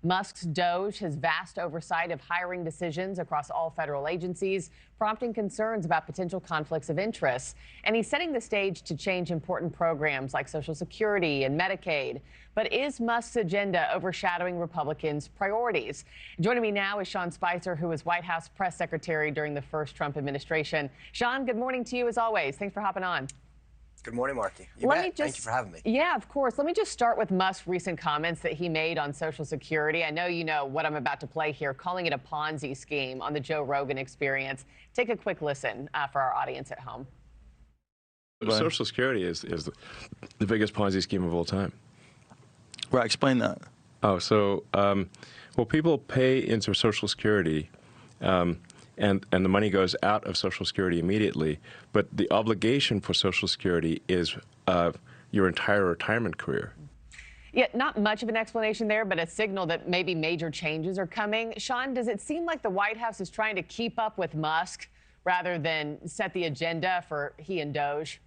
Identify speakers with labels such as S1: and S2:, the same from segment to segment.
S1: Musk's DOGE has vast oversight of hiring decisions across all federal agencies, prompting concerns about potential conflicts of interest. And he's setting the stage to change important programs like Social Security and Medicaid. But is Musk's agenda overshadowing Republicans' priorities? Joining me now is Sean Spicer, who was White House press secretary during the first Trump administration. Sean, good morning to you as always. Thanks for hopping on.
S2: Good morning, Markie. Thank you for having me.
S1: Yeah, of course. Let me just start with Musk's recent comments that he made on Social Security. I know you know what I'm about to play here, calling it a Ponzi scheme on the Joe Rogan Experience. Take a quick listen for our audience at home.
S3: Social Security is the biggest Ponzi scheme of all time.
S4: Right, explain that.
S3: Oh, so, well, people pay into Social Security, and the money goes out of Social Security immediately, but the obligation for Social Security is your entire retirement career.
S1: Yeah, not much of an explanation there, but a signal that maybe major changes are coming. Sean, does it seem like the White House is trying to keep up with Musk rather than set the agenda for he and DOGE?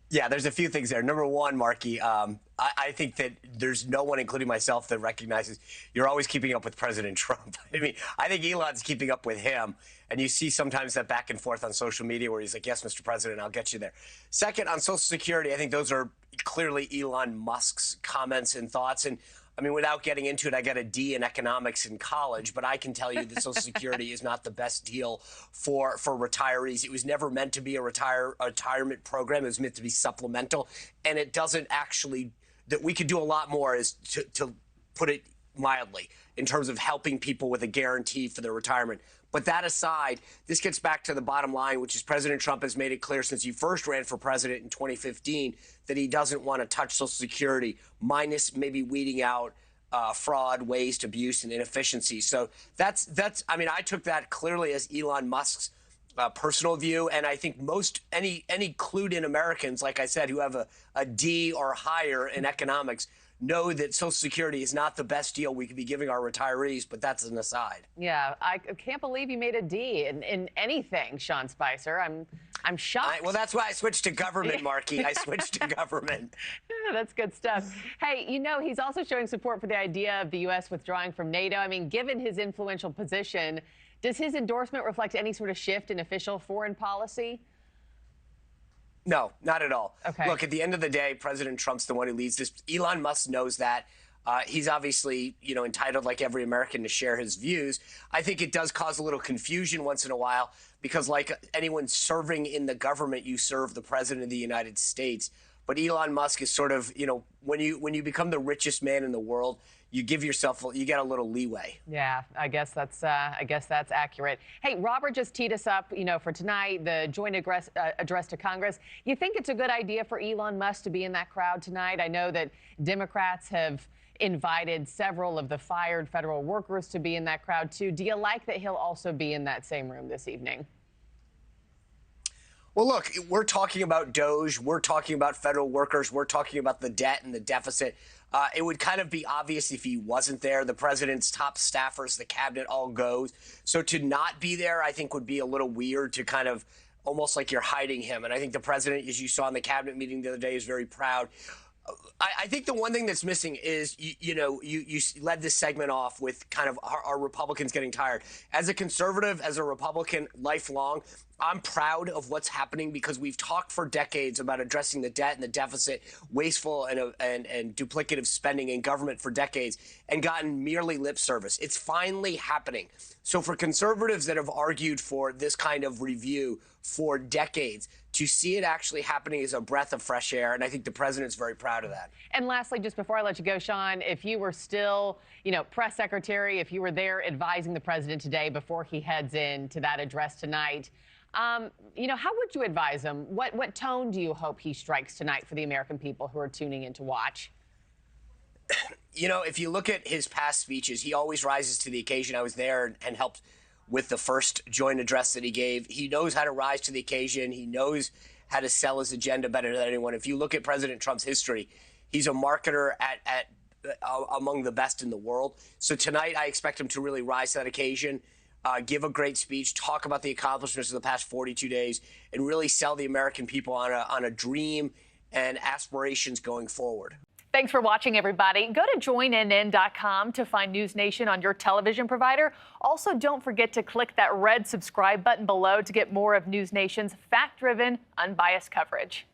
S2: Yeah, there's a few things there. Number one, Markie, I think that there's no one, including myself, that recognizes you're always keeping up with President Trump. I mean, I think Elon's keeping up with him. And you see sometimes that back and forth on social media where he's like, yes, Mr. President, I'll get you there. Second, on Social Security, I think those are clearly Elon Musk's comments and thoughts. And I mean, without getting into it, I got a D in economics in college, but I can tell you that Social Security is not the best deal for retirees. It was never meant to be a retirement program. It was meant to be supplemental. And it doesn't actually, that we could do a lot more is to put it mildly in terms of helping people with a guarantee for their retirement. But that aside, this gets back to the bottom line, which is President Trump has made it clear since he first ran for president in 2015 that he doesn't want to touch Social Security, minus maybe weeding out fraud, waste, abuse, and inefficiency. So that's. I mean, I took that clearly as Elon Musk's personal view, and I think any clued-in Americans, like I said, who have a D or higher in economics, know that Social Security is not the best deal we could be giving our retirees, but that's an aside.
S1: Yeah, I can't believe you made a D in anything, Sean Spicer. I'm shocked.
S2: Well, that's why I switched to government, Markie. I switched to government.
S1: Yeah, that's good stuff. Hey, you know, he's also showing support for the idea of the U.S. withdrawing from NATO. I mean, given his influential position, does his endorsement reflect any sort of shift in official foreign policy?
S2: No, not at all.
S1: Okay.
S2: Look, at the end of the day, President Trump's the one who leads this. Elon Musk knows that. He's obviously, entitled, like every American, to share his views. I think it does cause a little confusion once in a while because, like anyone serving in the government, you serve the president of the United States. But Elon Musk is sort of, when you become the richest man in the world, you get a little leeway.
S1: Yeah, I guess that's accurate. Hey, Robert just teed us up, for tonight, the joint address to Congress. You think it's a good idea for Elon Musk to be in that crowd tonight? I know that Democrats have invited several of the fired federal workers to be in that crowd too. Do you like that he'll also be in that same room this evening?
S2: Well, look, we're talking about DOGE. We're talking about federal workers. We're talking about the debt and the deficit. It would kind of be obvious if he wasn't there. The president's top staffers, the cabinet all goes. So to not be there, I think, would be a little weird, to kind of almost like you're hiding him. And I think the president, as you saw in the cabinet meeting the other day, is very proud. I think the one thing that's missing is, you led this segment off with kind of our Republicans getting tired. As a conservative, as a Republican, lifelong, I'm proud of what's happening because we've talked for decades about addressing the debt and the deficit, wasteful and duplicative spending in government for decades, and gotten merely lip service. It's finally happening. So for conservatives that have argued for this kind of review for decades, to see it actually happening is a breath of fresh air, and I think the president's very proud of that.
S1: And lastly, just before I let you go, Sean, if you were still, press secretary, if you were there advising the president today before he heads in to that address tonight, how would you advise him? What tone do you hope he strikes tonight for the American people who are tuning in to watch?
S2: If you look at his past speeches, he always rises to the occasion. I was there and helped with the first joint address that he gave. He knows how to rise to the occasion. He knows how to sell his agenda better than anyone. If you look at President Trump's history, he's a marketer among the best in the world. So tonight, I expect him to really rise to that occasion, give a great speech, talk about the accomplishments of the past 42 days, and really sell the American people on a dream and aspirations going forward.
S5: Thanks for watching, everybody. Go to joinnn.com to find NewsNation on your television provider. Also, don't forget to click that red subscribe button below to get more of NewsNation's fact-driven, unbiased coverage.